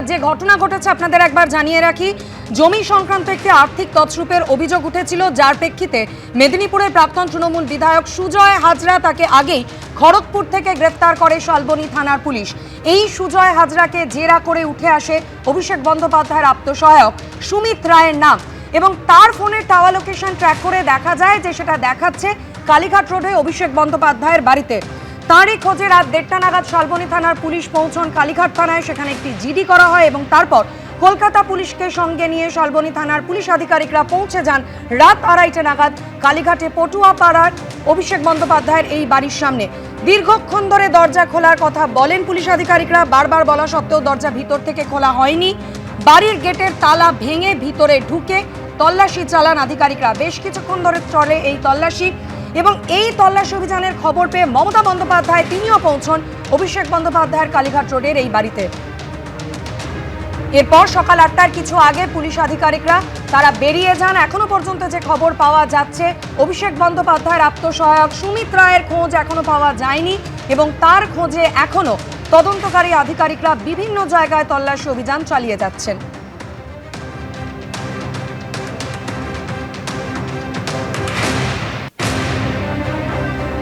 যে ঘটনা ঘটেছে আপনাদের একবার জানিয়ে রাখি। জমি সংক্রান্ত একটি আর্থিক তছরূপের অভিযোগ উঠেছিল, যার প্রেক্ষিতে মেদিনীপুরের প্রাক্তন তৃণমূল বিধায়ক সুজয় হাজরা তাকে আগেই খড়গপুর থেকে গ্রেফতার করে শালবনী থানার পুলিশ। এই সুজয় হাজরাকে জেরা করে উঠে আসে অভিষেক বন্দ্যোপাধ্যায়ের আত্মসহায়ক সুমিত রায়ের নাম, এবং তার ফোনের টাওয়ার লোকেশন ট্র্যাক করে দেখা যায় যে সেটা দেখাচ্ছে কালীঘাট রোডে অভিষেক বন্দ্যোপাধ্যায়ের বাড়িতে। তারই খোঁজে রাত 1:30 নাগাদ শালবনী থানার পুলিশ পৌঁছন কালীঘাট থানায়। সেখানে একটি জিডি করা হয় এবং তারপর কলকাতা পুলিশকে সঙ্গে নিয়ে শালবনী থানার পুলিশ আধিকারিকরা পৌঁছে যান রাত 2:30 নাগাদ কালীঘাটে পটুয়াপাড়ার অভিষেক বন্দ্যোপাধ্যায়ের এই বাড়ির সামনে। দীর্ঘক্ষণ ধরে দরজা খোলার কথা বলেন পুলিশ আধিকারিকরা, বারবার বলা সত্ত্বেও দরজা ভিতর থেকে খোলা হয়নি। বাড়ির গেটের তালা ভেঙে ভিতরে ঢুকে তল্লাশি চালান আধিকারিকরা। বেশ কিছুক্ষণ ধরে চলে এই তল্লাশি, এবং এই তল্লাশি অভিযানের খবর পেয়ে মমতা বন্দ্যোপাধ্যায় তিনিও পৌঁছন অভিষেক বন্দ্যোপাধ্যায়ের কালীঘাট রোডের এই বাড়িতে। এরপর সকাল 8টার কিছু আগে পুলিশ আধিকারিকরা তারা বেরিয়ে যান। এখনো পর্যন্ত যে খবর পাওয়া যাচ্ছে, অভিষেক বন্দ্যোপাধ্যায়ের আত্মসহায়ক সুমিত রায়ের খোঁজ এখনো পাওয়া যায়নি, এবং তার খোঁজে এখনো তদন্তকারী আধিকারিকরা বিভিন্ন জায়গায় তল্লাশি অভিযান চালিয়ে যাচ্ছেন।